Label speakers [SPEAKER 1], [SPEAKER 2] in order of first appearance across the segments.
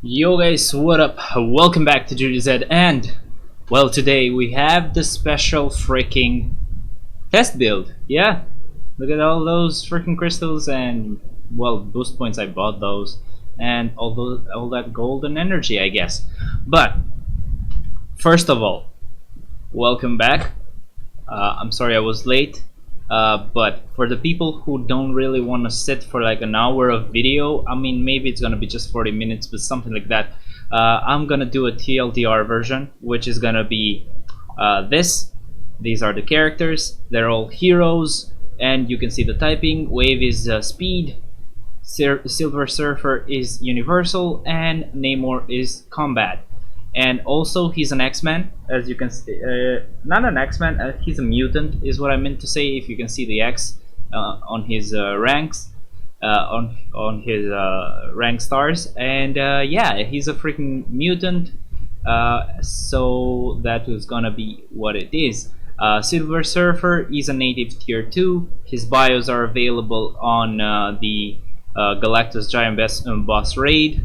[SPEAKER 1] Yo guys, what up? Welcome back to GZ, and well, today we have the special freaking test build. Yeah, look at all those freaking crystals and well, boost points. I bought those, and all that golden energy, I guess. But first of all, welcome back. I'm sorry I was late. But for the people who don't really want to sit for like an hour of video, I mean, maybe it's gonna be just 40 minutes, but something like that. I'm gonna do a TLDR version, which is gonna be this. These are the characters. They're all heroes, and you can see the typing. Wave is speed. Silver Surfer is universal, and Namor is combat. And also he's an X-Man, as you can see. Not an X-Man, he's a mutant is what I meant to say. If you can see the X on his ranks, on his rank stars, and yeah, he's a freaking mutant. So that is gonna be what it is. Silver Surfer is a native tier 2. His bios are available on the Galactus Giant Boss raid.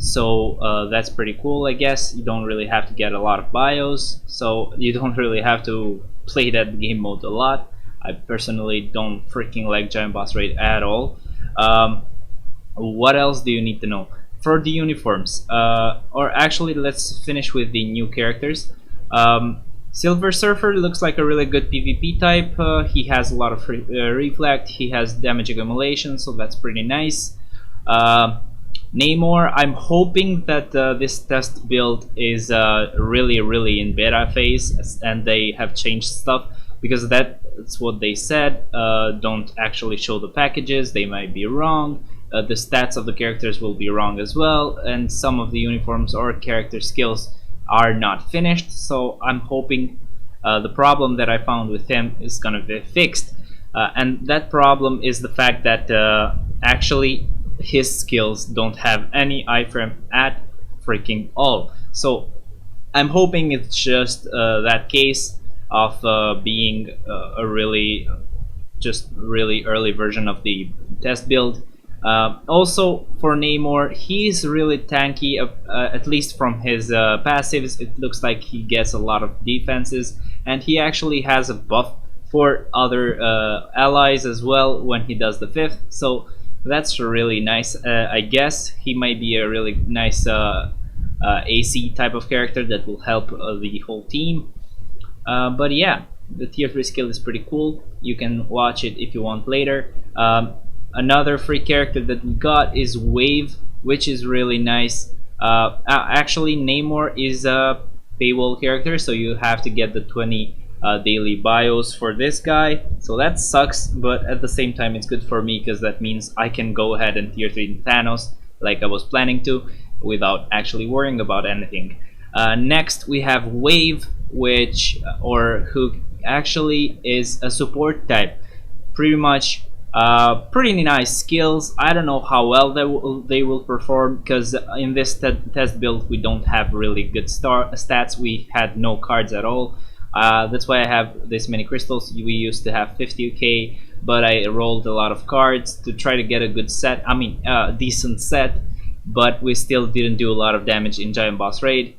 [SPEAKER 1] So that's pretty cool, I guess. You don't really have to get a lot of bios, so you don't really have to play that game mode a lot. I personally don't freaking like Giant Boss Raid at all. What else do you need to know? For the uniforms, or actually let's finish with the new characters. Silver Surfer looks like a really good PvP type. He has a lot of reflect, he has damage accumulation, so that's pretty nice. Namor, I'm hoping that this test build is really in beta phase and they have changed stuff, because that's what they said. Don't actually show the packages, they might be wrong. The stats of the characters will be wrong as well, and some of the uniforms or character skills are not finished, so I'm hoping the problem that I found with him is gonna be fixed. And that problem is the fact that actually his skills don't have any iframe at freaking all. So I'm hoping it's just that case of being a really early version of the test build. Also for Namor, he's really tanky, at least from his passives. It looks like he gets a lot of defenses, and he actually has a buff for other allies as well when he does the 5th, so that's really nice. I guess he might be a really nice AC type of character that will help the whole team. But yeah, the tier 3 skill is pretty cool. You can watch it if you want later. Another free character that we got is Wave, which is really nice. Actually, Namor is a paywall character, so you have to get the 20 daily bios for this guy, so that sucks, but at the same time it's good for me because that means I can go ahead and tier 3 Thanos like I was planning to without actually worrying about anything. Next we have Wave, who actually is a support type. Pretty much pretty nice skills. I don't know how well they will perform, because in this test build we don't have really good stats. We had no cards at all. That's why I have this many crystals. We used to have 50k, but I rolled a lot of cards to try to get a good set. I mean, decent set, but we still didn't do a lot of damage in Giant Boss Raid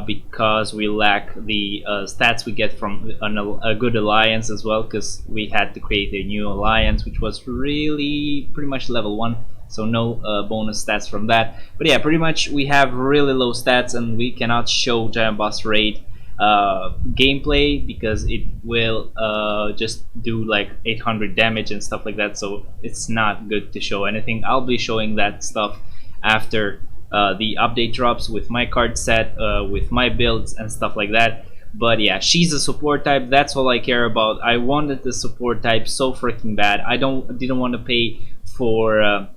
[SPEAKER 1] because we lack the stats we get from a good alliance as well, because we had to create a new alliance, which was really pretty much level 1. So no bonus stats from that. But yeah, pretty much we have really low stats, and we cannot show Giant Boss Raid gameplay because it will just do like 800 damage and stuff like that, so it's not good to show anything. I'll be showing that stuff after the update drops with my card set, with my builds and stuff like that. But yeah, she's a support type. That's all I care about. I wanted the support type so freaking bad. I didn't want to pay for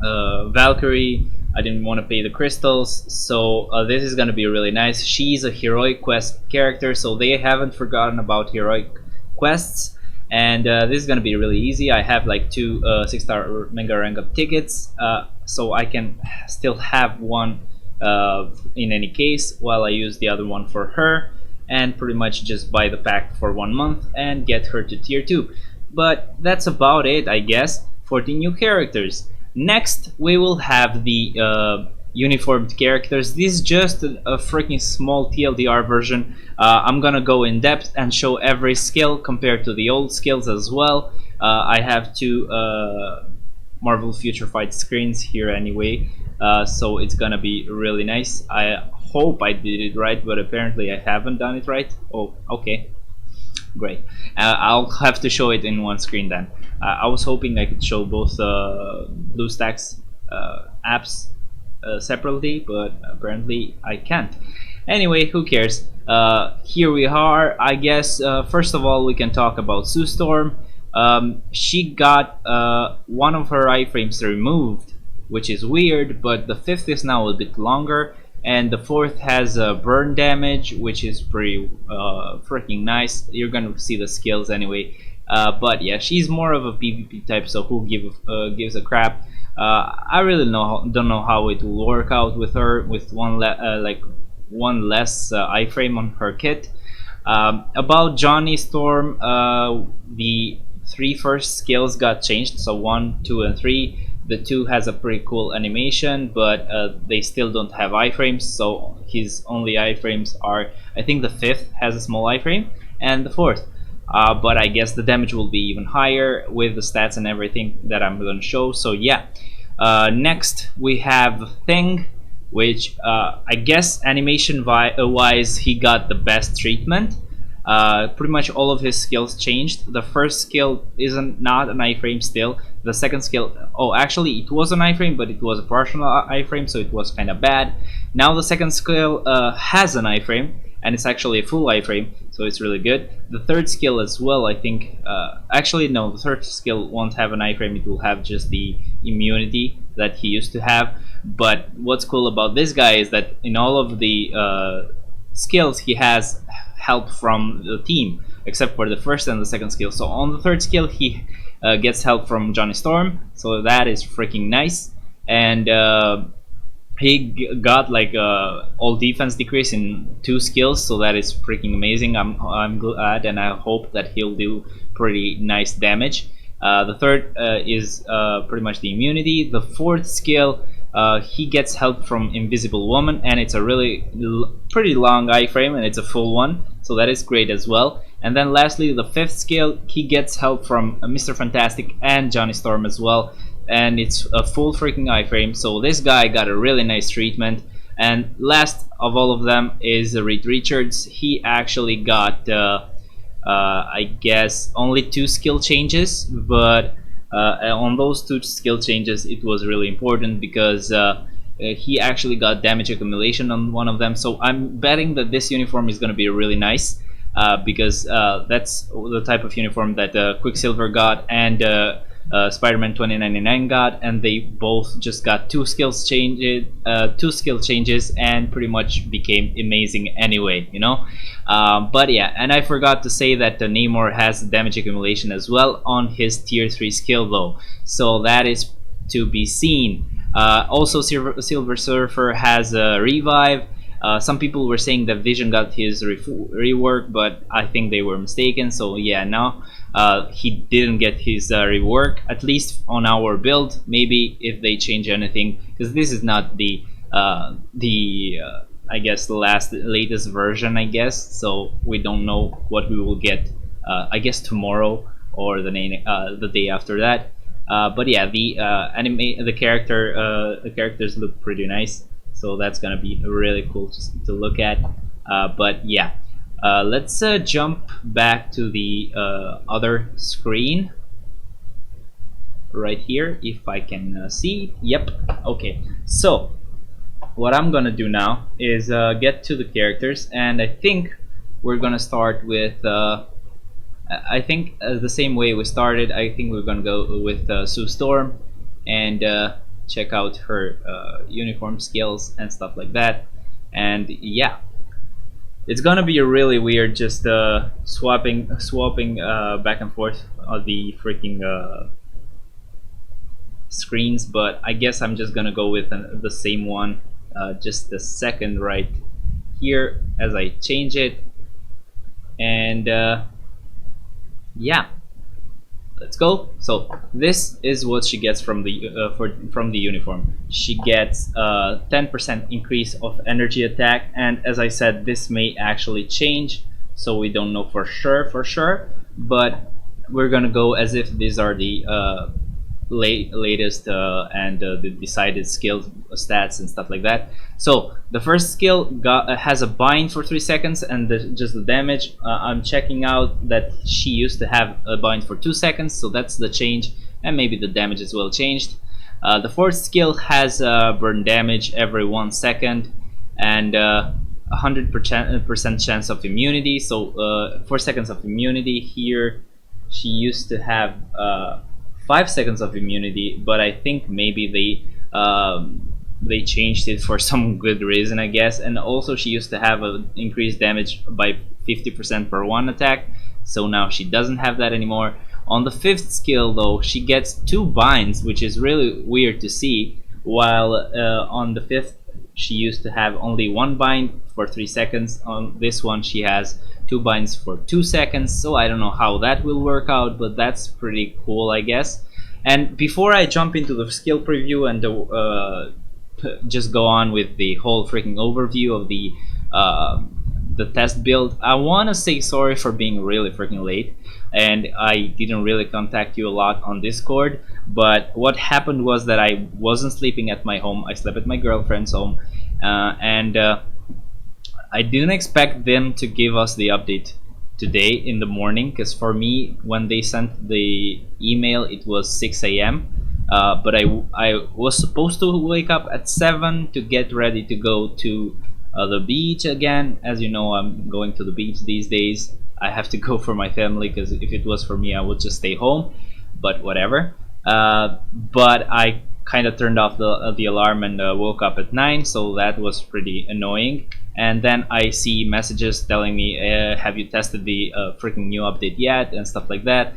[SPEAKER 1] Valkyrie. I didn't want to pay the crystals, so this is gonna be really nice. She's a heroic quest character, so they haven't forgotten about heroic quests, and this is gonna be really easy. I have like 2 6-star mega rank up tickets, so I can still have one in any case while I use the other one for her, and pretty much just buy the pack for 1 month and get her to tier 2. But that's about it, I guess, for the new characters. Next, we will have the uniformed characters. This is just a freaking small TLDR version. I'm gonna go in depth and show every skill compared to the old skills as well. I have two Marvel Future Fight screens here anyway, so it's gonna be really nice. I hope I did it right, but apparently I haven't done it right. Oh, okay, great. I'll have to show it in one screen then. I was hoping I could show both BlueStacks apps separately, but apparently I can't. Anyway, who cares? Here we are. I guess first of all we can talk about Sue Storm. She got one of her iframes removed, which is weird, but the fifth is now a bit longer, and the fourth has burn damage, which is pretty freaking nice. You're gonna see the skills anyway. But yeah, she's more of a PvP type, so who gives a crap? I really don't know how it will work out with her with one less iframe on her kit. About Johnny Storm, the three first skills got changed, so 1, 2, and 3. The 2 has a pretty cool animation, but they still don't have iframes, so his only iframes are, I think the 5th has a small iframe, and the 4th. But I guess the damage will be even higher with the stats and everything that I'm going to show, so yeah. Next, we have Thing, which I guess animation wise he got the best treatment. Pretty much all of his skills changed. The first skill isn't not an iframe still. The second skill, oh actually it was an iframe, but it was a partial iframe, so it was kind of bad. Now the second skill has an iframe, and it's actually a full iframe, so it's really good. The third skill as well, I think, actually no, the third skill won't have an iframe, it will have just the immunity that he used to have. But what's cool about this guy is that in all of the skills he has help from the team, except for the first and the second skill. So on the third skill he gets help from Johnny Storm, so that is freaking nice. And he got like all defense decrease in 2 skills, so that is freaking amazing. I'm glad, and I hope that he'll do pretty nice damage. The third is pretty much the immunity. The fourth skill, he gets help from Invisible Woman, and it's a really pretty long iframe, and it's a full one, so that is great as well. And then lastly, the fifth skill, he gets help from Mr. Fantastic and Johnny Storm as well, and it's a full freaking iframe, so this guy got a really nice treatment. And last of all of them is Reed Richards. He actually got I guess only 2 skill changes, but on those 2 skill changes it was really important because he actually got damage accumulation on one of them. So I'm betting that this uniform is going to be really nice because that's the type of uniform that Quicksilver got and Spider-Man 2099 got, and they both just got 2 skill changes and pretty much became amazing anyway, you know. But yeah, and I forgot to say that Namor has damage accumulation as well on his tier 3 skill though, so that is to be seen. Also Silver Surfer has a revive. Some people were saying that Vision got his rework, but I think they were mistaken. So yeah, now he didn't get his rework, at least on our build. Maybe if they change anything, because this is not the I guess the latest version, I guess. So we don't know what we will get. I guess tomorrow or the day after that. But yeah, the characters look pretty nice, so that's gonna be really cool to look at. But yeah, let's jump back to the other screen right here, if I can see. Yep. Okay. So what I'm gonna do now is get to the characters, and I think we're gonna start with. I think the same way we started. I think we're gonna go with Sue Storm and check out her uniform skills and stuff like that. And yeah, it's gonna be really weird just swapping back and forth on the freaking screens, but I guess I'm just gonna go with the same one. Just a second right here as I change it, and yeah, let's go. So this is what she gets from the from the uniform. She gets 10% increase of energy attack, and as I said, this may actually change, so we don't know for sure, but we're gonna go as if these are the latest and the decided skills, stats and stuff like that. So the first skill has a bind for 3 seconds, and just the damage. I'm checking out that she used to have a bind for 2 seconds, so that's the change, and maybe the damage as well changed. The fourth skill has burn damage every 1 second, and 100% chance of immunity. So 4 seconds of immunity here. She used to have 5 seconds of immunity, but I think maybe they changed it for some good reason, I guess. And also, she used to have a increased damage by 50% per one attack, so now she doesn't have that anymore. On the fifth skill, though, she gets 2 binds, which is really weird to see. While on the fifth, she used to have only 1 bind for 3 seconds. On this one, she has 2 binds for 2 seconds, so I don't know how that will work out, but that's pretty cool, I guess. And before I jump into the skill preview and just go on with the whole freaking overview of the test build, I want to say sorry for being really freaking late, and I didn't really contact you a lot on Discord. But what happened was that I wasn't sleeping at my home. I slept at my girlfriend's home, and I didn't expect them to give us the update today in the morning, because for me, when they sent the email, it was 6 a.m. But I was supposed to wake up at 7 to get ready to go to the beach again. As you know, I'm going to the beach these days. I have to go for my family, because if it was for me, I would just stay home. But whatever. But I kind of turned off the alarm and woke up at 9, so that was pretty annoying. And then I see messages telling me, have you tested the freaking new update yet, and stuff like that.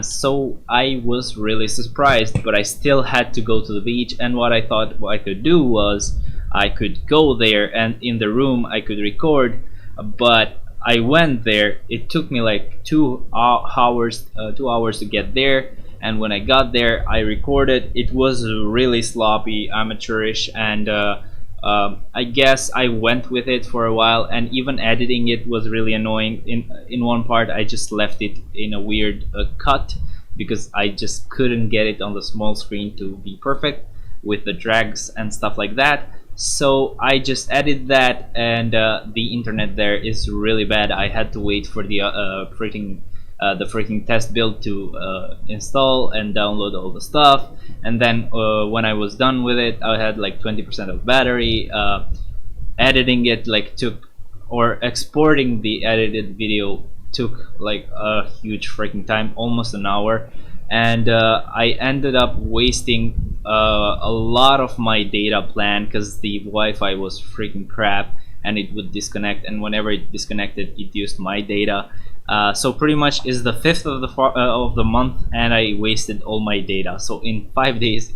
[SPEAKER 1] So I was really surprised, but I still had to go to the beach. And what I thought I could do was I could go there, and in the room I could record. But I went there. It took me like 2 hours, 2 hours to get there. And when I got there, I recorded. It was really sloppy, amateurish, and I guess I went with it for a while. And even editing it was really annoying. In one part, I just left it in a weird cut, because I just couldn't get it on the small screen to be perfect with the drags and stuff like that. So I just edited that, and the internet there is really bad. I had to wait for the freaking test build to install and download all the stuff. And then when I was done with it, I had like 20% of battery. Editing it like took, or exporting the edited video took like a huge freaking time, almost an hour. And I ended up wasting a lot of my data plan, because the Wi-Fi was freaking crap and it would disconnect, and whenever it disconnected, it used my data. So pretty much is the 5th of the month, and I wasted all my data. So in 5 days,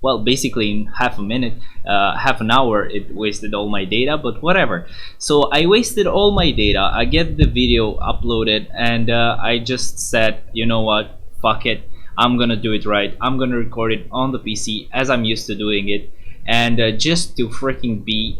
[SPEAKER 1] well, basically in half an hour, it wasted all my data. But whatever. So I wasted all my data. I get the video uploaded, and I just said, you know what, fuck it, I'm gonna do it right. I'm gonna record it on the PC as I'm used to doing it. And just to freaking be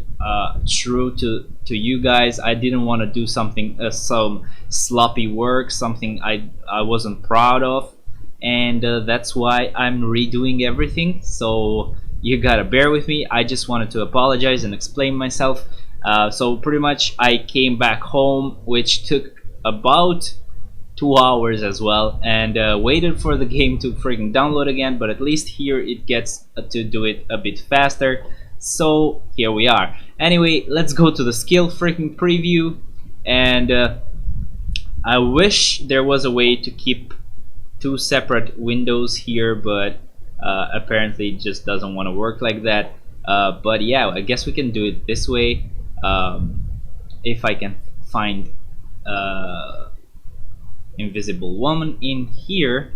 [SPEAKER 1] true to you guys, I didn't want to do something some sloppy work, something I wasn't proud of. And that's why I'm redoing everything. So you gotta bear with me. I just wanted to apologize and explain myself. So pretty much I came back home, which took about 2 hours as well, and waited for the game to freaking download again. But at least here it gets to do it a bit faster. So here we are. Anyway, let's go to the skill freaking preview. And I wish there was a way to keep 2 separate windows here, but apparently it just doesn't want to work like that. But yeah, I guess we can do it this way. If I can find Invisible Woman in here,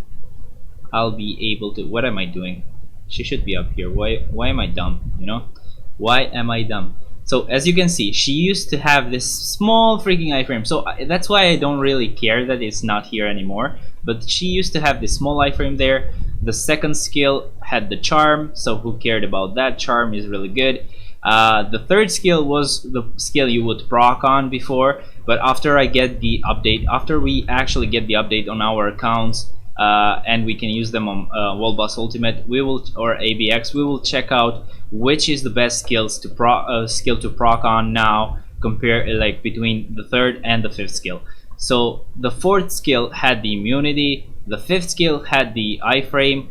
[SPEAKER 1] I'll be able to. What am I doing? She should be up here. Why am I dumb? You know, why am I dumb? So as you can see, she used to have this small freaking iframe. So that's why I don't really care that it's not here anymore. But she used to have this small iframe there. The second skill had the charm, so who cared about that? Charm is really good. The third skill was the skill you would proc on before, but after I get the update, after we actually get the update on our accounts, and we can use them on Wallboss Ultimate, we will, or ABX, we will check out which is the best skills to skill to proc on now, compare like between the third and the fifth skill. So the fourth skill had the immunity, the fifth skill had the iframe,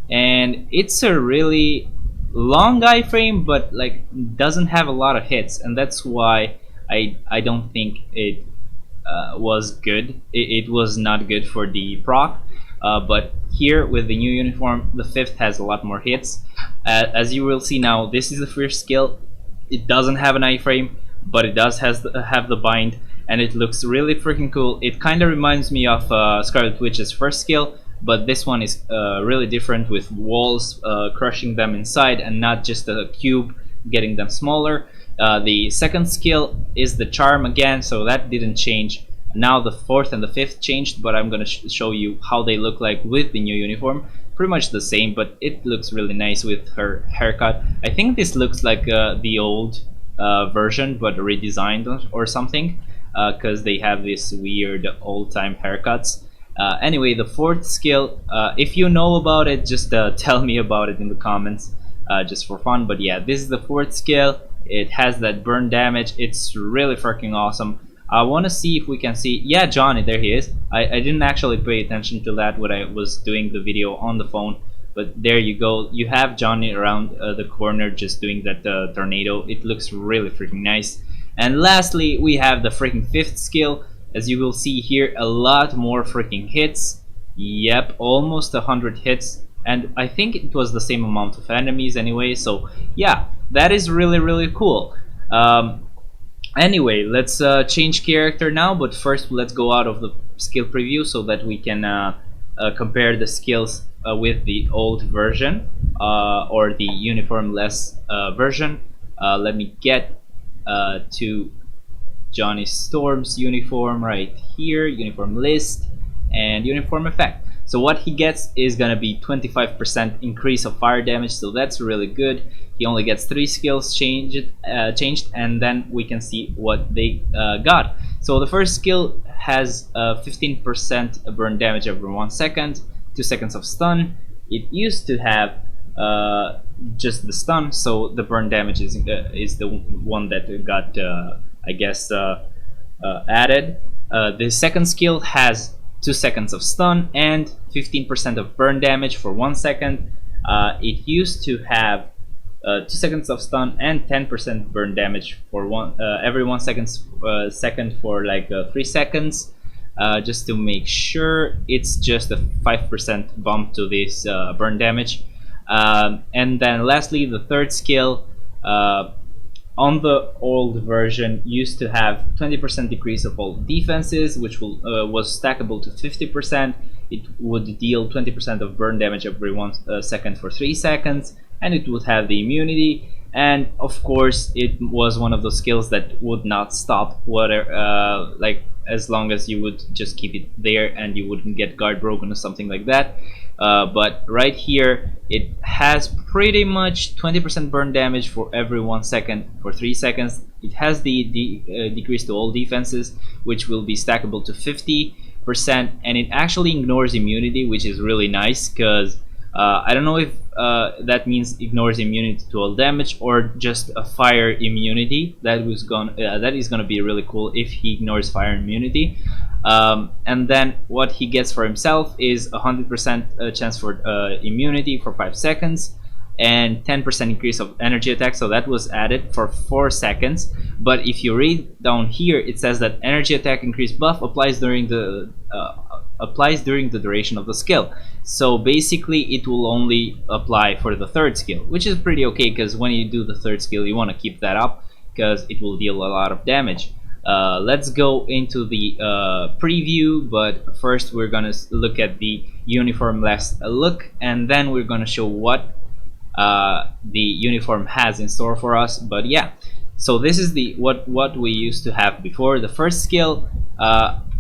[SPEAKER 1] and it's a really long iframe, but like doesn't have a lot of hits, and that's why I don't think it was good. It was not good for the proc. But here with the new uniform, the fifth has a lot more hits. As you will see now, this is the first skill. It doesn't have an iframe, but it does have the bind, and it looks really freaking cool. It kind of reminds me of Scarlet Witch's first skill, but this one is really different, with walls crushing them inside and not just a cube getting them smaller. The second skill is the charm again, so that didn't change. Now the fourth and the fifth changed, but I'm gonna show you how they look like with the new uniform. Pretty much the same, but it looks really nice with her haircut. I think this looks like the old version, but redesigned or something, because they have this weird old-time haircuts. Anyway, the fourth skill, if you know about it, just tell me about it in the comments, just for fun. But yeah, this is the fourth skill. It has that burn damage. It's really freaking awesome. I want to see if we can see, yeah, Johnny, there he is. I didn't actually pay attention to that when I was doing the video on the phone, but there you go. You have Johnny around the corner just doing that tornado. It looks really freaking nice. And lastly, we have the freaking fifth skill. As you will see here, a lot more freaking hits. Yep, almost 100 hits, and I think it was the same amount of enemies anyway, so yeah, that is really cool. Anyway, let's change character now, but first let's go out of the skill preview so that we can compare the skills with the old version, or the uniform-less version. Let me get to Johnny Storm's uniform right here, uniform list, and uniform effect. So what he gets is gonna be 25% increase of fire damage, so that's really good. He only gets 3 skills changed, and then we can see what they got. So the first skill has 15% burn damage every 1 second, 2 seconds of stun. It used to have just the stun, so the burn damage is the one that got I guess added. The second skill has 2 seconds of stun and 15% of burn damage for 1 second. It used to have 2 seconds of stun and 10% burn damage for every 1 second for like 3 seconds. Just to make sure, it's just a 5% bump to this burn damage. And then lastly, the third skill on the old version used to have 20% decrease of all defenses, which was stackable to 50%. It would deal 20% of burn damage every 1 second for 3 seconds, and it would have the immunity. And of course, it was one of those skills that would not stop whatever, like as long as you would just keep it there and you wouldn't get guard broken or something like that. But right here, it has pretty much 20% burn damage for every 1 second for 3 seconds. It has the decrease to all defenses, which will be stackable to 50%, and it actually ignores immunity, which is really nice, because I don't know if that means ignores immunity to all damage or just a fire immunity. That is gonna be really cool if he ignores fire immunity. And then what he gets for himself is 100% chance for immunity for 5 seconds and 10% increase of energy attack, so that was added for 4 seconds. But if you read down here, it says that energy attack increase buff applies during the duration of the skill. So basically it will only apply for the third skill, which is pretty okay, because when you do the third skill you want to keep that up because it will deal a lot of damage. Let's go into the preview, but first we're gonna look at the uniform-less look, and then we're gonna show what the uniform has in store for us. But yeah, So this is the what we used to have before. The first skill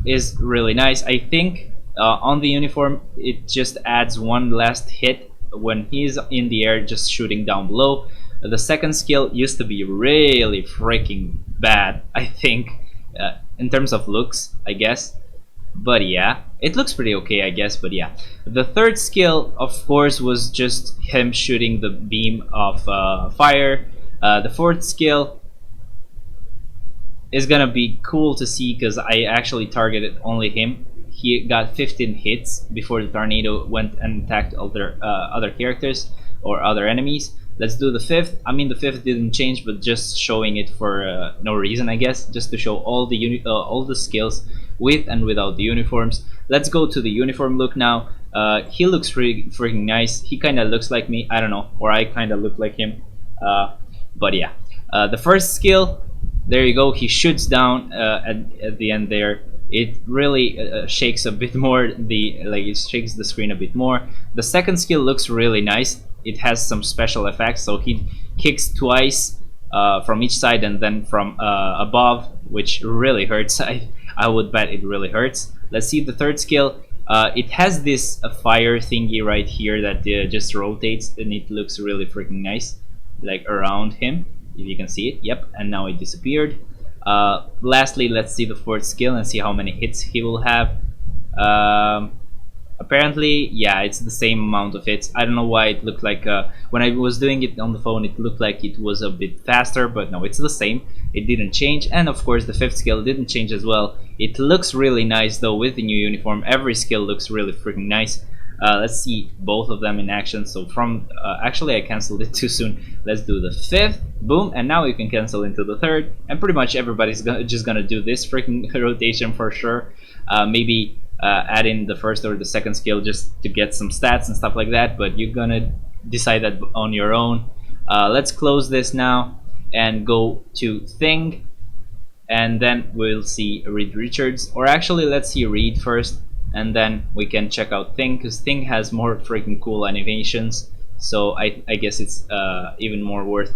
[SPEAKER 1] is really nice. I think on the uniform it just adds one last hit when he's in the air, just shooting down below. The second skill used to be really freaking bad, I think, in terms of looks, I guess. But yeah, it looks pretty okay, I guess. But yeah, the third skill, of course, was just him shooting the beam of fire. The fourth skill is gonna be cool to see because I actually targeted only him. He got 15 hits before the tornado went and attacked other characters or other enemies. Let's do the fifth. I mean, the fifth didn't change, but just showing it for no reason, I guess, just to show all the skills with and without the uniforms. Let's go to the uniform look now. He looks freaking nice. He kind of looks like me. I don't know, or I kind of look like him. But yeah, the first skill. There you go. He shoots down at the end there. It really shakes a bit more. It shakes the screen a bit more. The second skill looks really nice. It has some special effects. So he kicks twice from each side and then from above, which really hurts. I would bet it really hurts. Let's see the third skill. It has this fire thingy right here that just rotates, and it looks really freaking nice, like around him. If you can see it, yep, and now it disappeared. Lastly, let's see the fourth skill and see how many hits he will have. Apparently, yeah, it's the same amount of hits. I don't know why it looked like when I was doing it on the phone, it looked like it was a bit faster, but no, it's the same. It didn't change, and of course the fifth skill didn't change as well. It looks really nice though with the new uniform. Every skill looks really freaking nice. Let's see both of them in action. So from actually I canceled it too soon. Let's do the fifth, boom, and now you can cancel into the third, and pretty much everybody's just gonna do this freaking rotation for sure. Maybe add in the first or the second skill just to get some stats and stuff like that, but you're gonna decide that on your own. Let's close this now and go to Thing, and then we'll see Reed Richards, or actually let's see Reed first, and then we can check out Thing, because Thing has more freaking cool animations. So I guess it's even more worth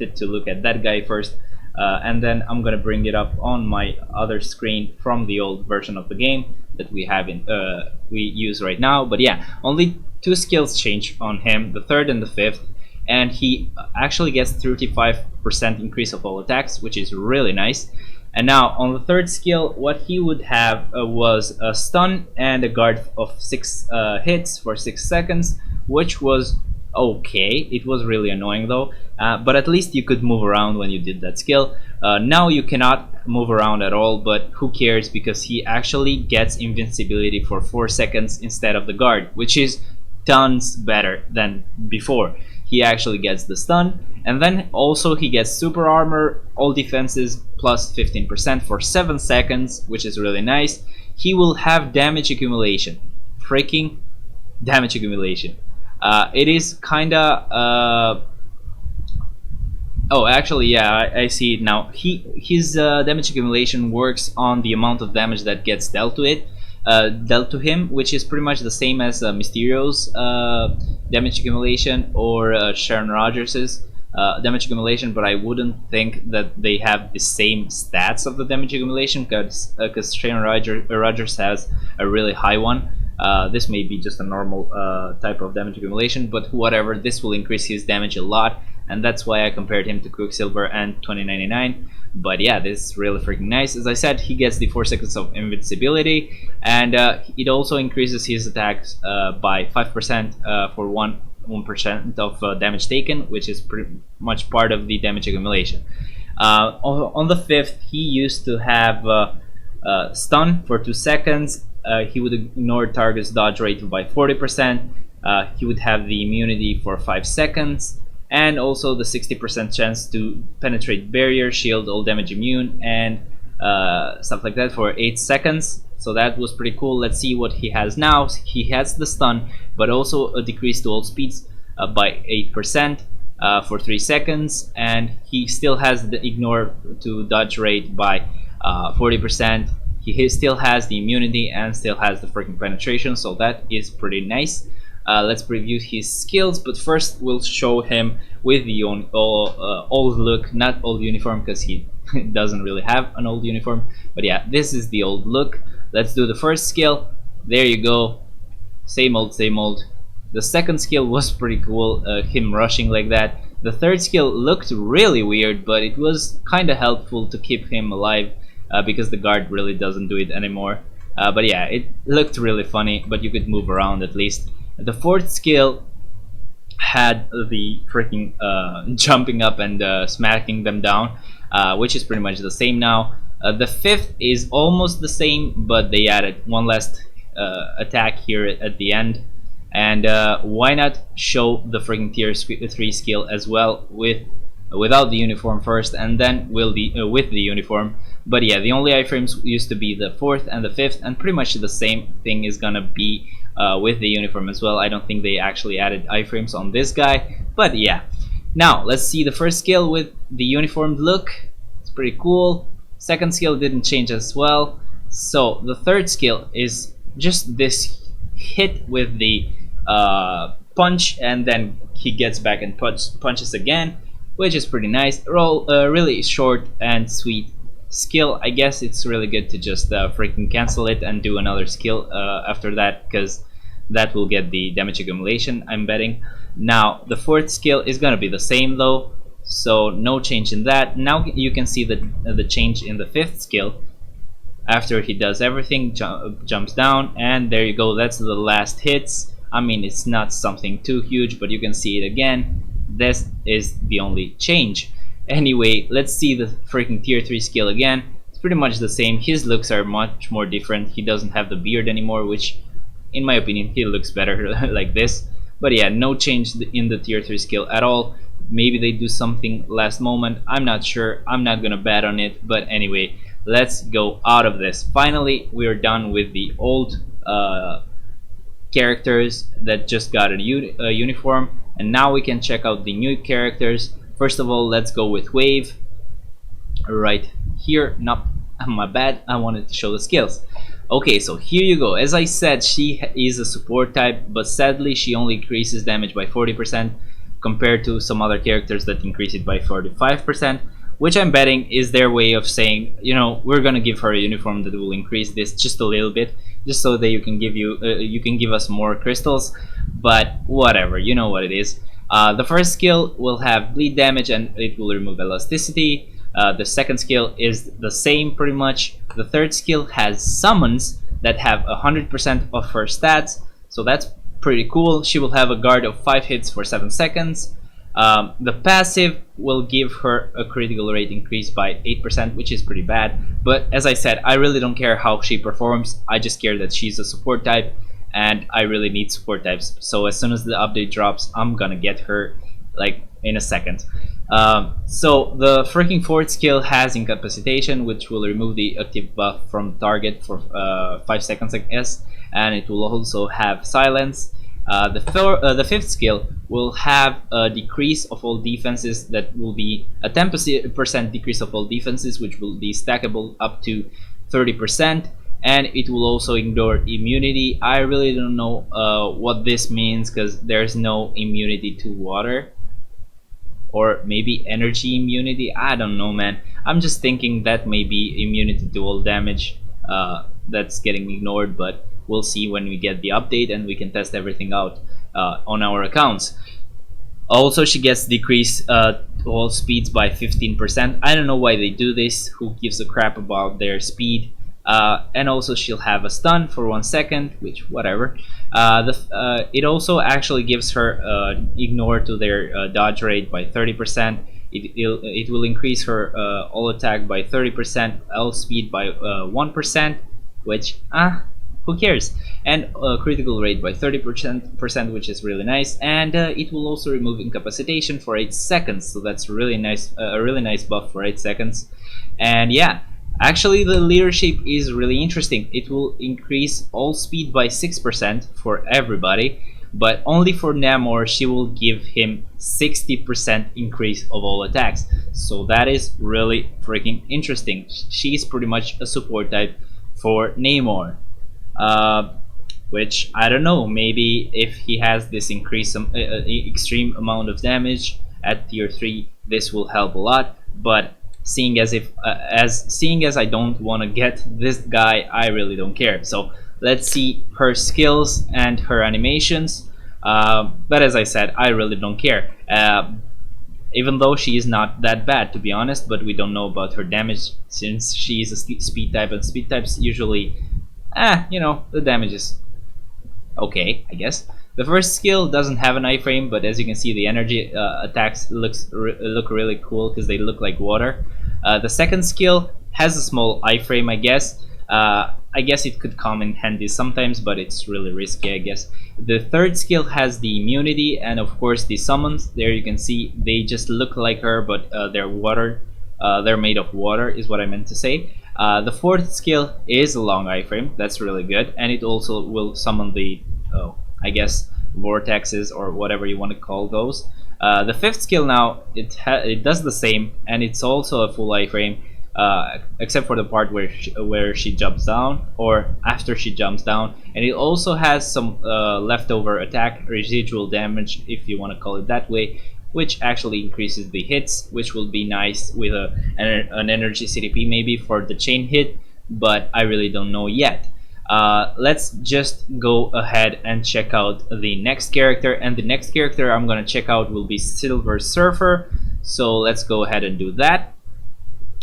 [SPEAKER 1] it to look at that guy first, and then I'm gonna bring it up on my other screen from the old version of the game that we use right now. But yeah, only two skills change on him, the third and the fifth, and he actually gets 35% increase of all attacks, which is really nice. And now on the third skill, what he would have was a stun and a guard of 6 hits for 6 seconds, which was okay. It was really annoying though, but at least you could move around when you did that skill. Now you cannot move around at all, but who cares, because he actually gets invincibility for 4 seconds instead of the guard, which is tons better than before. He actually gets the stun, and then also he gets super armor, all defenses plus 15% for 7 seconds, which is really nice. He will have damage accumulation, freaking damage accumulation. It is kinda oh, actually, yeah, I see it now. His damage accumulation works on the amount of damage that gets dealt to him, which is pretty much the same as Mysterio's damage accumulation or Sharon Rogers's damage accumulation, but I wouldn't think that they have the same stats of the damage accumulation, because Sharon Rogers has a really high one. This may be just a normal type of damage accumulation, but whatever, this will increase his damage a lot, and that's why I compared him to Quicksilver and 2099. But yeah, this is really freaking nice. As I said, he gets the 4 seconds of invincibility, and it also increases his attacks by 5% for 1% of damage taken, which is pretty much part of the damage accumulation. On the fifth, he used to have stun for 2 seconds. He would ignore target's dodge rate by 40%. He would have the immunity for 5 seconds, and also the 60% chance to penetrate barrier, shield, all damage immune, and stuff like that for 8 seconds. So that was pretty cool. Let's see what he has now. He has the stun, but also a decrease to all speeds by 8% for 3 seconds, and he still has the ignore to dodge rate by 40%. He still has the immunity and still has the freaking penetration, so that is pretty nice. Let's preview his skills, but first we'll show him with the old look, not old uniform because he doesn't really have an old uniform. But yeah, this is the old look. Let's do the first skill. There you go. Same old, same old. The second skill was pretty cool, him rushing like that. The third skill looked really weird, but it was kind of helpful to keep him alive because the guard really doesn't do it anymore. But yeah, it looked really funny, but you could move around at least. The fourth skill had the freaking jumping up and smacking them down, which is pretty much the same now. The fifth is almost the same, but they added one last attack here at the end. And why not show the freaking tier 3 skill as well without the uniform first, and then with the uniform. But yeah, the only iframes used to be the fourth and the fifth, and pretty much the same thing is gonna be with the uniform as well. I don't think they actually added iframes on this guy, but yeah. Now let's see the first skill with the uniformed look. It's pretty cool. Second skill didn't change as well. So the third skill is just this hit with the punch, and then he gets back and punches again, which is pretty nice. Really short and sweet skill. I guess it's really good to just freaking cancel it and do another skill after that, because that will get the damage accumulation, I'm betting. Now the fourth skill is gonna be the same though, so no change in that. Now you can see the change in the fifth skill. After he does everything, jumps down, and there you go. That's the last hits. I mean, it's not something too huge, but you can see it again. This is the only change. Anyway, let's see the freaking tier 3 skill again. It's pretty much the same. His looks are much more different. He doesn't have the beard anymore, which in my opinion he looks better like this. But yeah, no change in the tier 3 skill at all. Maybe they do something last moment, I'm not sure. I'm not gonna bet on it, but anyway, let's go out of this. Finally, we are done with the old characters that just got a uniform, and now we can check out the new characters. First of all, let's go with Wave right here. Nope, my bad, I wanted to show the skills. Okay, so here you go. As I said, she is a support type, but sadly she only increases damage by 40% compared to some other characters that increase it by 45%, which I'm betting is their way of saying, you know, we're gonna give her a uniform that will increase this just a little bit, just so that you can give us more crystals. But whatever, you know what it is. The first skill will have bleed damage and it will remove elasticity. The second skill is the same pretty much. The third skill has summons that have 100% of her stats, so that's pretty cool. She will have a guard of 5 hits for 7 seconds. The passive will give her a critical rate increase by 8%, which is pretty bad. But as I said, I really don't care how she performs. I just care that she's a support type, and I really need support types. So as soon as the update drops, I'm gonna get her like in a second. So the freaking fourth skill has incapacitation, which will remove the active buff from target for 5 seconds, I guess, and it will also have silence. The fifth skill will have a decrease of all defenses. That will be a 10% decrease of all defenses, which will be stackable up to 30%, and it will also ignore immunity. I really don't know what this means, because there's no immunity to water, or maybe energy immunity. I don't know, man. I'm just thinking that may be immunity to all damage that's getting ignored, but we'll see when we get the update and we can test everything out on our accounts. Also, she gets decreased all speeds by 15%. I don't know why they do this. Who gives a crap about their speed? And also she'll have a stun for 1 second, which whatever. It also actually gives her ignore to their dodge rate by 30%. It will increase her all attack by 30%, all speed by 1%, which who cares? And critical rate by 30%, which is really nice. And it will also remove incapacitation for 8 seconds, so that's really nice, a really nice buff for 8 seconds. And yeah, actually the leadership is really interesting. It will increase all speed by 6% for everybody, but only for Namor she will give him 60% increase of all attacks. So that is really freaking interesting. She's pretty much a support type for Namor. which I don't know. Maybe if he has this extreme amount of damage at tier 3, this will help a lot. But seeing as I don't want to get this guy, I really don't care. So let's see her skills and her animations. But as I said, I really don't care. Even though she is not that bad, to be honest, but we don't know about her damage since she is a speed type, and speed types usually, the damage is okay, I guess. The first skill doesn't have an iframe, but as you can see, the energy attacks look really cool because they look like water. The second skill has a small iframe, I guess. I guess it could come in handy sometimes, but it's really risky, I guess. The third skill has the immunity and of course the summons. There you can see they just look like her, but they're water. They're made of water is what I meant to say. The fourth skill is a long iframe. That's really good, and it also will summon the, I guess, vortexes or whatever you want to call those. The fifth skill now, it does the same, and it's also a full iframe. Except for the part where she jumps down or after she jumps down, and it also has some leftover attack residual damage, if you want to call it that way, which actually increases the hits, which will be nice with an energy CDP maybe for the chain hit, but I really don't know yet. Let's just go ahead and check out the next character, and the next character I'm gonna check out will be Silver Surfer. So let's go ahead and do that.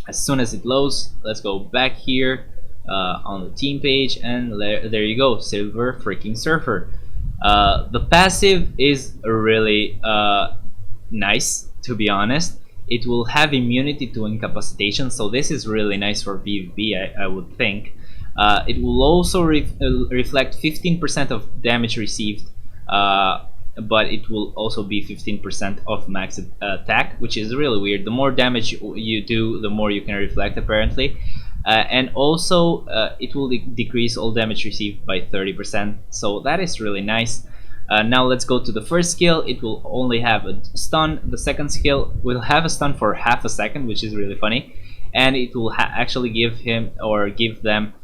[SPEAKER 1] As soon as it loads, let's go back here on the team page, and there you go, Silver freaking Surfer. The passive is really nice, to be honest. It will have immunity to incapacitation, so this is really nice for PvP, I would think. It will also reflect 15% of damage received, but it will also be 15% of max attack, which is really weird. The more damage you do, the more you can reflect, apparently. And also it will decrease all damage received by 30%, so that is really nice. Now let's go to the first skill. It will only have a stun. The second skill will have a stun for half a second, which is really funny, and it will actually give them,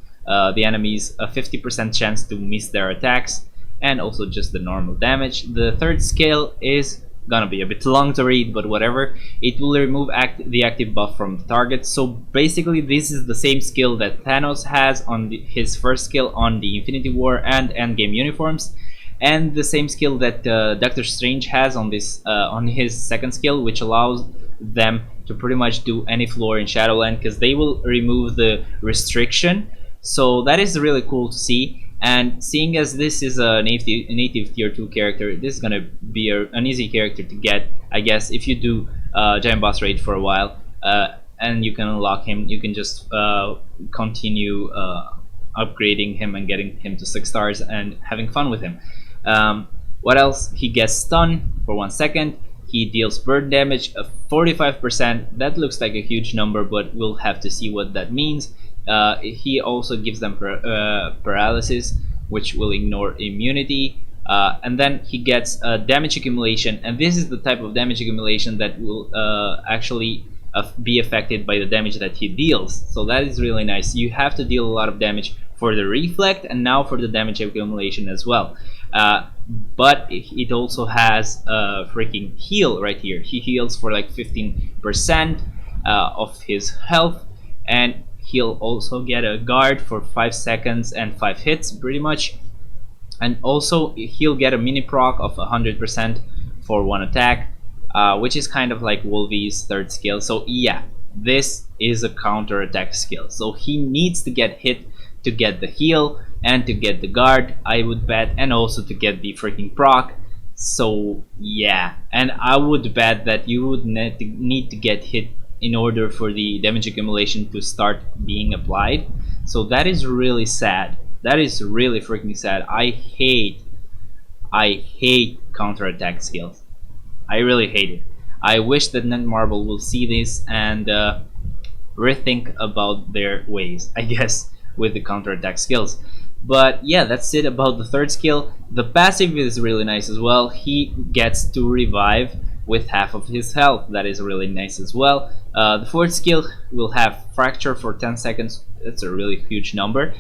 [SPEAKER 1] the enemies, a 50% chance to miss their attacks, and also just the normal damage. The third skill is gonna be a bit long to read, but whatever. It will remove the active buff from the target. So basically this is the same skill that Thanos has on his first skill on the Infinity War and Endgame uniforms, and the same skill that Doctor Strange has on his second skill, which allows them to pretty much do any floor in Shadowland because they will remove the restriction. So that is really cool to see. And seeing as this is a native tier 2 character, this is gonna be an easy character to get, I guess. If you do Giant Boss Raid for a while, and you can unlock him, you can just continue upgrading him and getting him to 6 stars and having fun with him. What else? He gets stun for 1 second. He deals burn damage of 45%. That looks like a huge number, but we'll have to see what that means. He also gives them paralysis, which will ignore immunity, and then he gets damage accumulation, and this is the type of damage accumulation that will actually be affected by the damage that he deals. So that is really nice. You have to deal a lot of damage for the reflect and now for the damage accumulation as well. But it also has a freaking heal right here. He heals for like 15% of his health, and he'll also get a guard for 5 seconds and 5 hits pretty much, and also he'll get a mini proc of 100% for 1 attack, which is kind of like Wolvie's third skill. So yeah, this is a counter attack skill, so he needs to get hit to get the heal and to get the guard, I would bet, and also to get the freaking proc. So yeah, and I would bet that you would need to get hit in order for the damage accumulation to start being applied. So that is really sad. That is really freaking sad. I hate counterattack skills. I really hate it. I wish that Netmarble will see this and rethink about their ways, I guess, with the counterattack skills. But yeah, that's it about the third skill. The passive is really nice as well. He gets to revive with half of his health. That is really nice as well. The fourth skill will have fracture for 10 seconds. That's a really huge number.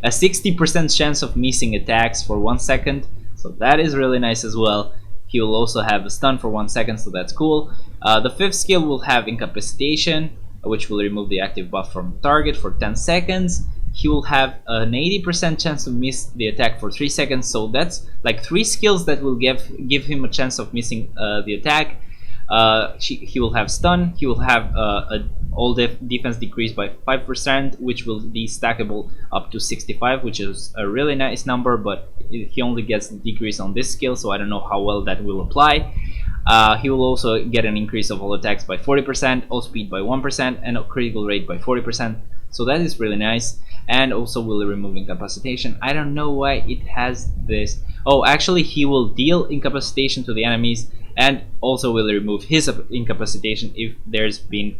[SPEAKER 1] A 60% chance of missing attacks for 1 second, so that is really nice as well. He will also have a stun for 1 second, so that's cool. The fifth skill will have incapacitation, which will remove the active buff from the target for 10 seconds. He will have an 80% chance to miss the attack for 3 seconds, so that's like 3 skills that will give him a chance of missing the attack. He will have stun, he will have all defense decreased by 5%, which will be stackable up to 65, which is a really nice number, but he only gets the decrease on this skill, so I don't know how well that will apply. He will also get an increase of all attacks by 40%, all speed by 1%, and a critical rate by 40%, so that is really nice. And also will remove incapacitation. I don't know why it has this. Oh, actually he will deal incapacitation to the enemies, and also will remove his incapacitation if there's been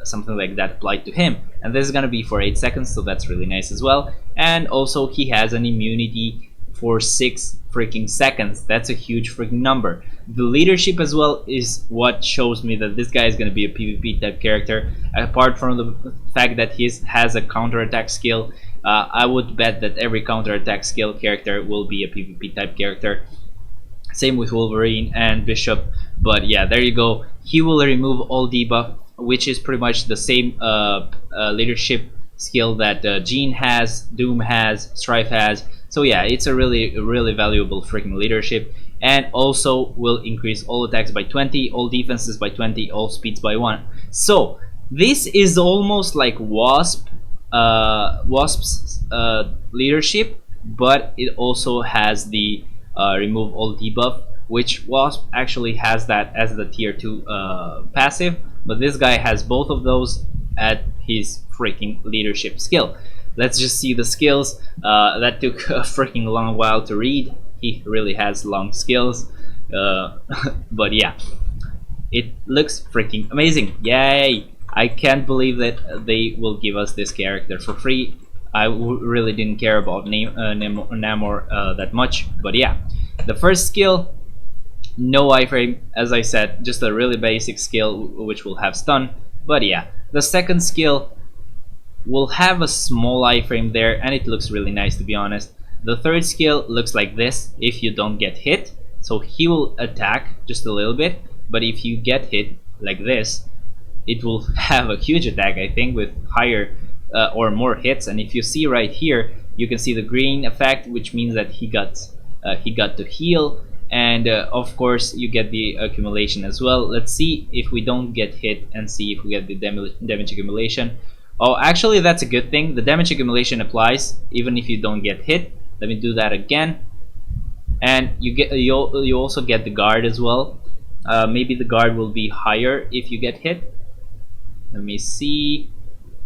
[SPEAKER 1] something like that applied to him. And this is gonna be for 8 seconds, so that's really nice as well. And also he has an immunity for 6 freaking seconds. That's a huge freaking number. The leadership as well is what shows me that this guy is going to be a PvP type character. Apart from the fact that he has a counterattack skill, I would bet that every counterattack skill character will be a PvP type character. Same with Wolverine and Bishop. But yeah, there you go. He will remove all debuff, which is pretty much the same leadership skill that Jean has, Doom has, Strife has. So yeah, it's a really valuable freaking leadership. And also will increase all attacks by 20, all defenses by 20, all speeds by 1. So this is almost like Wasp's leadership, but it also has the remove all debuff, which Wasp actually has that as the tier 2 passive, but this guy has both of those at his freaking leadership skill. Let's just see the skills. That took a freaking long while to read. He really has long skills, but yeah, it looks freaking amazing. Yay! I can't believe that they will give us this character for free. I really didn't care about Namor that much, but yeah. The first skill, no iframe, as I said, just a really basic skill which will have stun, but yeah. The second skill will have a small iframe there, and it looks really nice, to be honest. The third skill looks like this if you don't get hit, so he will attack just a little bit, but if you get hit like this, it will have a huge attack, I think, with higher or more hits. And if you see right here, you can see the green effect, which means that he got to heal, and of course you get the accumulation as well. Let's see if we don't get hit and see if we get the damage accumulation. Oh, actually that's a good thing. The damage accumulation applies even if you don't get hit. Let me do that again, and you also get the guard as well. Maybe the guard will be higher if you get hit. Let me see.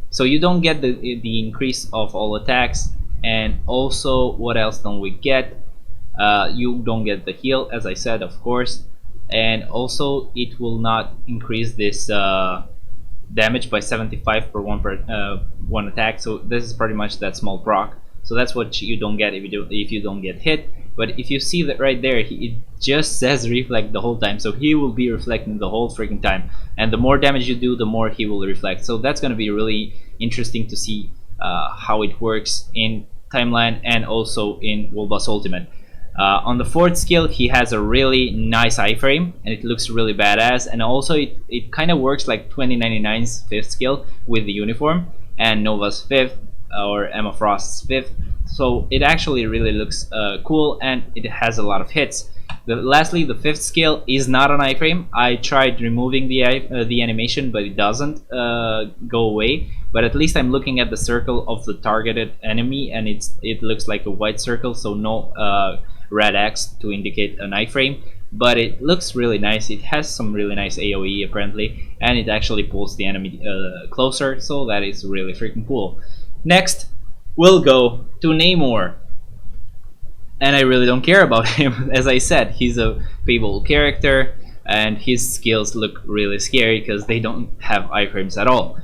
[SPEAKER 1] So you don't get the increase of all attacks, and also what else don't we get? You don't get the heal, as I said, of course, and also it will not increase this damage by 75 per one attack. So this is pretty much that small proc. So that's what you don't get if you don't get hit. But if you see that right there, it just says reflect the whole time, so he will be reflecting the whole freaking time. And the more damage you do, the more he will reflect. So that's going to be really interesting to see how it works in Timeline and also in Wolbas Ultimate. On the fourth skill, he has a really nice iframe, and it looks really badass. And also it kind of works like 2099's fifth skill with the uniform, and Nova's fifth, or Emma Frost's fifth. So it actually really looks cool, and it has a lot of hits. Lastly, the fifth skill is not an iframe. I tried removing the animation, but it doesn't go away. But at least I'm looking at the circle of the targeted enemy, and it looks like a white circle, so no red X to indicate an iframe. But it looks really nice. It has some really nice AoE apparently, and it actually pulls the enemy closer, so that is really freaking cool. Next, we'll go to Namor. And I really don't care about him. As I said, he's a playable character, and his skills look really scary because they don't have iframes at all.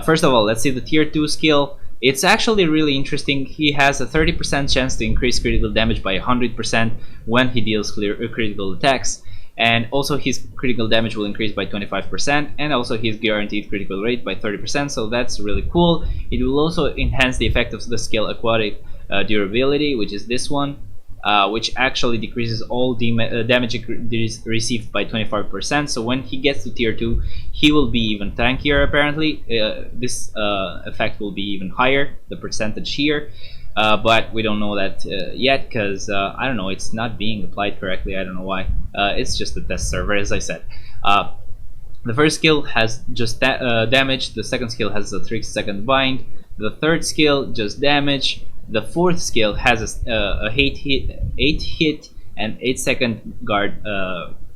[SPEAKER 1] First of all, let's see the tier 2 skill. It's actually really interesting. He has a 30% chance to increase critical damage by 100% when he deals critical attacks. And also his critical damage will increase by 25%, and also his guaranteed critical rate by 30%, so that's really cool. It will also enhance the effect of the skill aquatic durability, which is this one, which actually decreases all damage received by 25%. So when he gets to tier 2, he will be even tankier apparently. This effect will be even higher, the percentage here. But we don't know that yet, because I don't know, it's not being applied correctly. I don't know why. It's just a test server, as I said. The first skill has just damage, the second skill has a 3-second bind, the third skill just damage, the fourth skill has a 8 hit and 8-second guard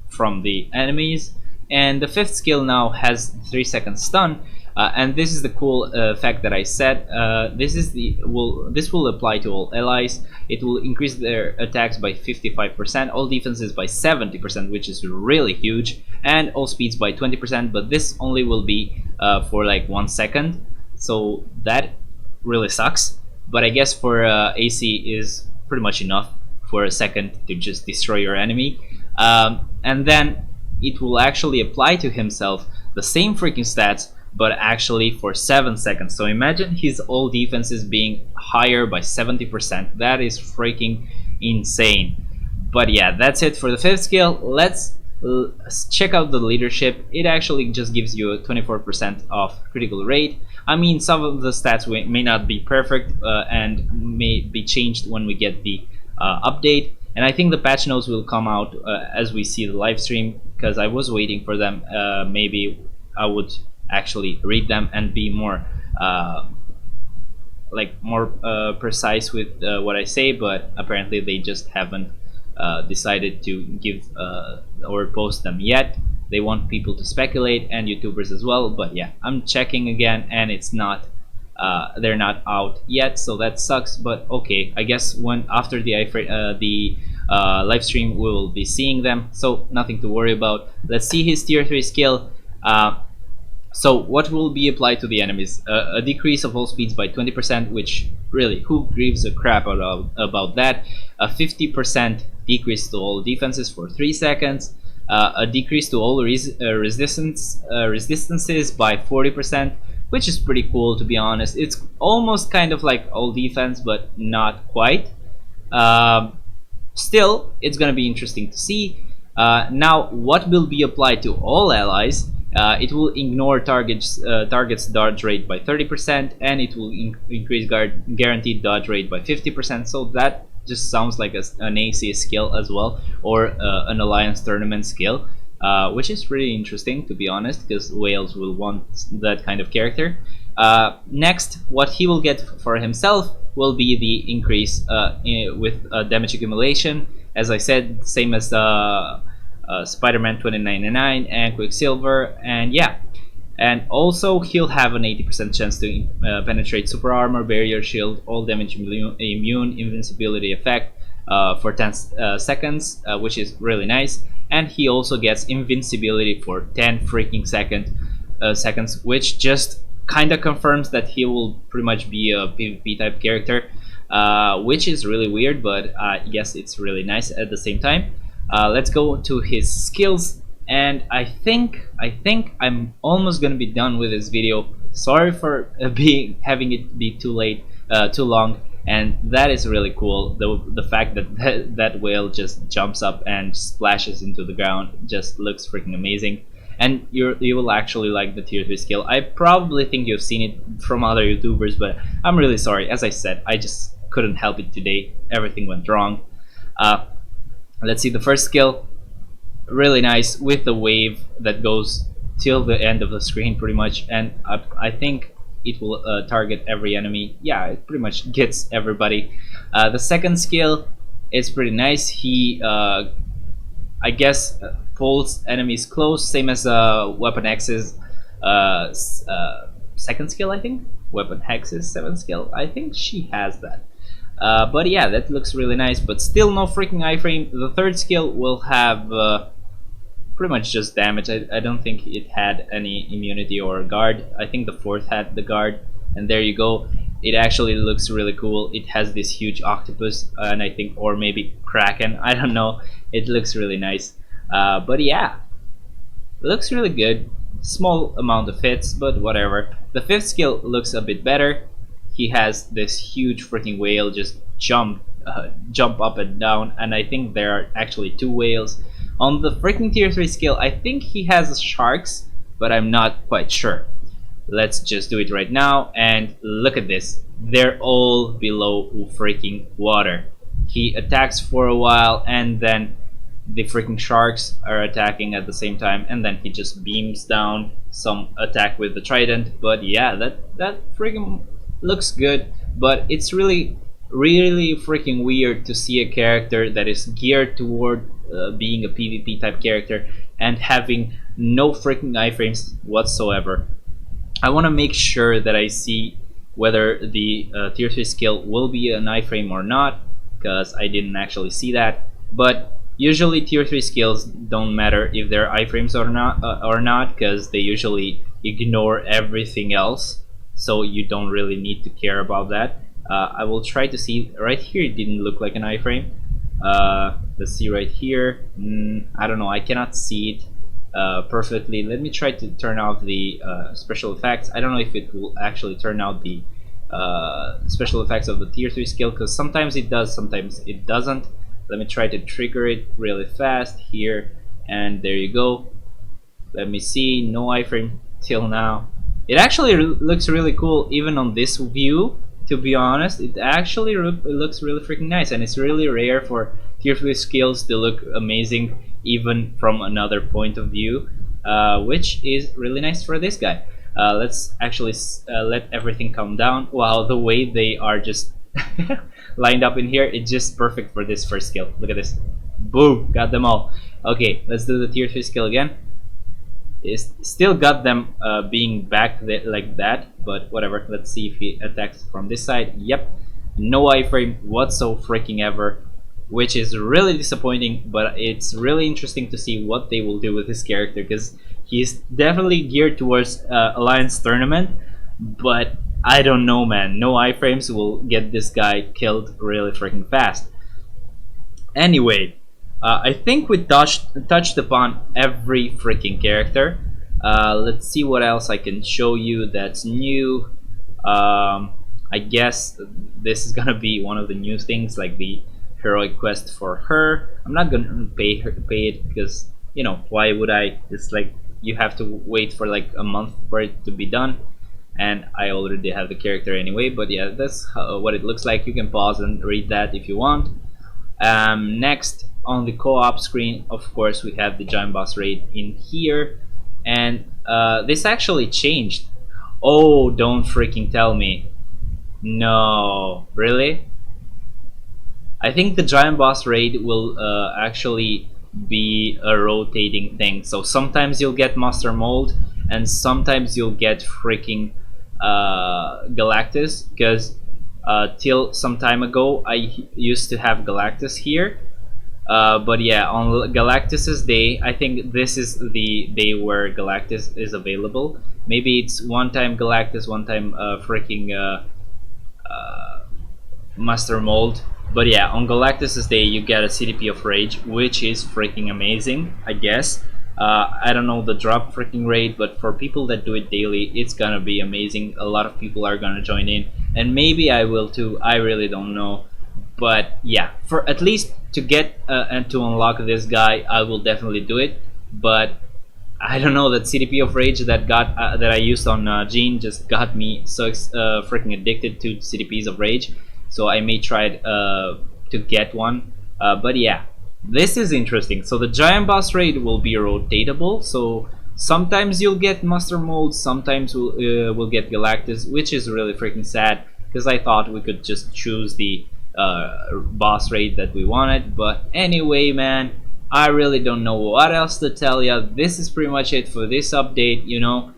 [SPEAKER 1] from the enemies, and the fifth skill now has 3-second stun. And this is the cool fact that I said. This will apply to all allies. It will increase their attacks by 55%, all defenses by 70%, which is really huge, and all speeds by 20%. But this only will be for like 1 second, so that really sucks. But I guess for AC is pretty much enough for a second to just destroy your enemy, and then it will actually apply to himself the same freaking stats, but actually for 7 seconds. So imagine his all defenses being higher by 70%. That is freaking insane. But yeah, that's it for the fifth skill. Let's check out the leadership. It actually just gives you a 24% of critical rate. I mean, some of the stats may not be perfect and may be changed when we get the update. And I think the patch notes will come out as we see the live stream, because I was waiting for them. Maybe I would actually read them and be more precise with what I say, but apparently they just haven't decided to give or post them yet. They want people to speculate, and YouTubers as well. But yeah, I'm checking again, and it's not they're not out yet, so that sucks. But okay, I guess when after the live stream we will be seeing them, so nothing to worry about. Let's see his tier 3 skill. So what will be applied to the enemies? A decrease of all speeds by 20%, which really, who gives a crap about that? A 50% decrease to all defenses for 3 seconds. A decrease to all resistances by 40%, which is pretty cool, to be honest. It's almost kind of like all defense, but not quite. Still, it's gonna be interesting to see. Now, what will be applied to all allies? It will ignore targets dodge rate by 30%, and it will increase guaranteed dodge rate by 50%. So that just sounds like an AC skill as well, or an alliance tournament skill, which is pretty interesting, to be honest, because Wales will want that kind of character. Next, what he will get for himself will be the increase with damage accumulation. As I said, same as Spider-Man 2099 and Quicksilver, and yeah. And also he'll have an 80% chance to penetrate super armor, barrier shield, all damage immune, invincibility effect for 10 seconds, which is really nice. And he also gets invincibility for 10 freaking seconds, which just kind of confirms that he will pretty much be a PvP type character, which is really weird, but yes, it's really nice at the same time. Let's go to his skills, and I think I'm almost gonna be done with this video. Sorry for having it be too long, and that is really cool. The fact that whale just jumps up and splashes into the ground just looks freaking amazing. And you will actually like the tier 3 skill. I probably think you've seen it from other YouTubers, but I'm really sorry. As I said, I just couldn't help it today. Everything went wrong. Let's see the first skill. Really nice, with the wave that goes till the end of the screen pretty much, and I think it will target every enemy. Yeah, it pretty much gets everybody. The second skill is pretty nice. He I guess pulls enemies close, same as Weapon X's second skill, I think. Weapon Hex's 7th skill, I think she has that. But yeah, that looks really nice, but still no freaking iframe. The third skill will have pretty much just damage. I don't think it had any immunity or guard. I think the fourth had the guard, and there you go. It actually looks really cool. It has this huge octopus, and I think, or maybe kraken, I don't know. It looks really nice. But yeah, looks really good. Small amount of hits, but whatever. The fifth skill looks a bit better. He has this huge freaking whale just jump up and down, and I think there are actually two whales. On the freaking tier 3 skill, I think he has sharks, but I'm not quite sure. Let's just do it right now, and look at this. They're all below freaking water. He attacks for a while, and then the freaking sharks are attacking at the same time, and then he just beams down some attack with the trident. But yeah, that freaking looks good, but it's really freaking weird to see a character that is geared toward being a PvP type character and having no freaking iframes whatsoever. I want to make sure that I see whether the tier 3 skill will be an iframe or not, because I didn't actually see that. But usually tier 3 skills don't matter if they're iframes or not, because they usually ignore everything else, so you don't really need to care about that. I will try to see. Right here it didn't look like an iframe. Let's see right here. I don't know, I cannot see it perfectly. Let me try to turn off the special effects. I don't know if it will actually turn out the special effects of the tier 3 skill, because sometimes it does, sometimes it doesn't. Let me try to trigger it really fast here, and there you go. Let me see, no iframe till now. It actually looks really cool even on this view, to be honest. It actually looks really freaking nice, and it's really rare for tier 3 skills to look amazing even from another point of view, which is really nice for this guy. Let's actually let everything calm down. Wow, the way they are just lined up in here, it's just perfect for this first skill. Look at this. Boom, got them all. Okay, let's do the tier 3 skill again. It's still got them being back like that, but whatever. Let's see if he attacks from this side. Yep, no iframe whatso freaking ever, which is really disappointing, but it's really interesting to see what they will do with his character, because he's definitely geared towards Alliance Tournament, but I don't know, man. No iframes will get this guy killed really freaking fast. Anyway, I think we touched upon every freaking character. Let's see what else I can show you that's new. I guess this is gonna be one of the new things, like the heroic quest for her. I'm not gonna pay it, because, you know, why would I? It's like you have to wait for like a month for it to be done, and I already have the character anyway. But yeah, that's what it looks like. You can pause and read that if you want. Next, on the co-op screen, of course, we have the giant boss raid in here, and this actually changed. Oh, don't freaking tell me. No, really? I think the giant boss raid will actually be a rotating thing. So sometimes you'll get Master Mold, and sometimes you'll get freaking Galactus, because till some time ago I used to have Galactus here. But yeah, on Galactus's day, I think this is the day where Galactus is available. Maybe it's one time Galactus, one time freaking Master Mold. But yeah, on Galactus's day you get a CDP of Rage, which is freaking amazing, I guess. I don't know the drop freaking rate, but for people that do it daily, it's gonna be amazing. A lot of people are gonna join in, and maybe I will too. I really don't know. But yeah, for at least to get and to unlock this guy, I will definitely do it. But I don't know, that CDP of Rage that I used on Jean just got me so freaking addicted to CDPs of Rage. So I may try to get one. But yeah, this is interesting. So the giant boss raid will be rotatable. So sometimes you'll get Master Mold, sometimes we'll get Galactus, which is really freaking sad, because I thought we could just choose the boss raid that we wanted. But anyway, man, I really don't know what else to tell you. This is pretty much it for this update. You know,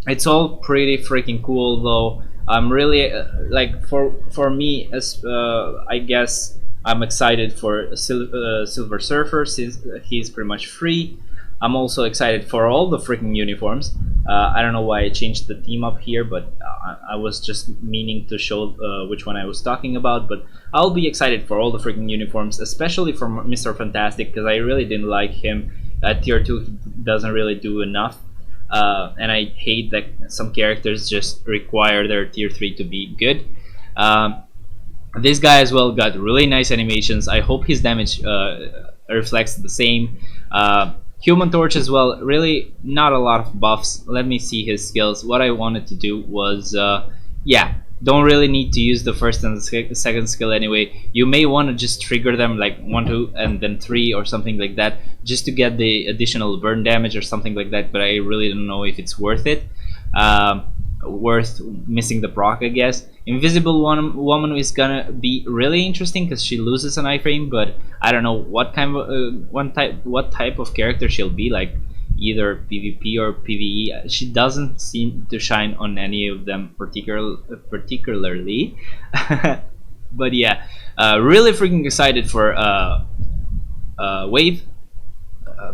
[SPEAKER 1] it's all pretty freaking cool, though. I'm really like for me, as I guess I'm excited for Silver Surfer, since he's pretty much free. I'm also excited for all the freaking uniforms. I don't know why I changed the theme up here, but I was just meaning to show which one I was talking about. But I'll be excited for all the freaking uniforms, especially for Mr. Fantastic, because I really didn't like him. Tier 2 doesn't really do enough. And I hate that some characters just require their tier 3 to be good. Um, this guy as well got really nice animations. I hope his damage reflects the same. Human Torch as well, really not a lot of buffs. Let me see his skills. What I wanted to do was, yeah, don't really need to use the first and the second skill anyway. You may want to just trigger them like 1, 2, and then 3 or something like that, just to get the additional burn damage or something like that, but I really don't know if it's worth it. Worth missing the proc, I guess. Invisible woman is gonna be really interesting because she loses an iframe, but I don't know what kind of what type of character she'll be, like either PvP or PvE. She doesn't seem to shine on any of them particularly. But yeah, really freaking excited for Wave.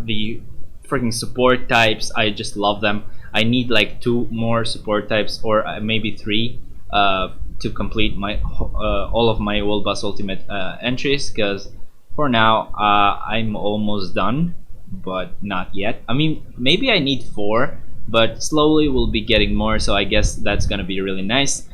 [SPEAKER 1] The freaking support types, I just love them. I need like 2 more support types, or maybe 3, to complete my all of my World Boss Ultimate entries, because for now I'm almost done, but not yet. I mean, maybe I need 4, but slowly we'll be getting more, so I guess that's gonna be really nice.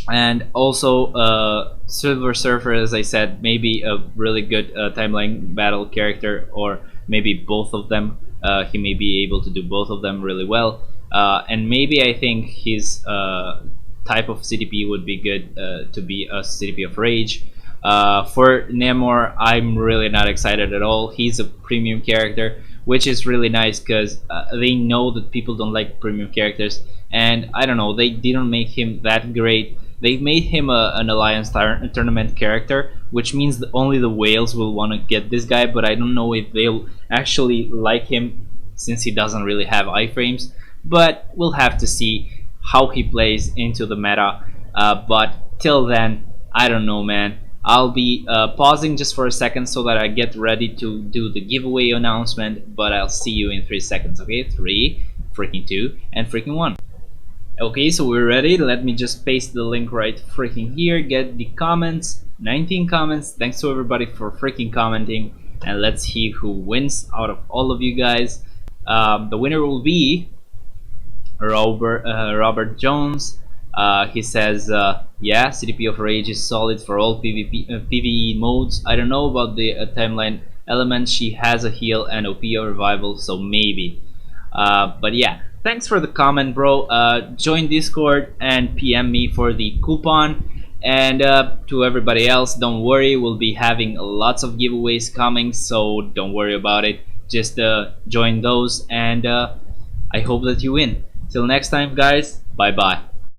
[SPEAKER 1] And also Silver Surfer, as I said, maybe a really good timeline battle character, or maybe both of them. He may be able to do both of them really well, and maybe I think his type of CDP would be good to be a CDP of Rage. For Namor, I'm really not excited at all. He's a premium character, which is really nice because they know that people don't like premium characters, and I don't know, they didn't make him that great. They made him an Alliance tournament character, which means that only the whales will want to get this guy, but I don't know if they'll actually like him since he doesn't really have iframes. But we'll have to see how he plays into the meta. But till then, I don't know, man. I'll be pausing just for a second so that I get ready to do the giveaway announcement, but I'll see you in 3 seconds, okay? 3, freaking 2, and freaking 1. Okay, so we're ready. Let me just paste the link right freaking here. Get the comments. 19 comments. Thanks to everybody for freaking commenting. And let's see who wins out of all of you guys. The winner will be Robert Jones. He says, yeah, CDP of Rage is solid for all PvE modes. I don't know about the timeline element. She has a heal and OP revival, so maybe. But yeah. Thanks for the comment, bro. Join Discord and PM me for the coupon. And to everybody else, don't worry, we'll be having lots of giveaways coming, so don't worry about it. Just join those, and I hope that you win. Till next time, guys, bye bye.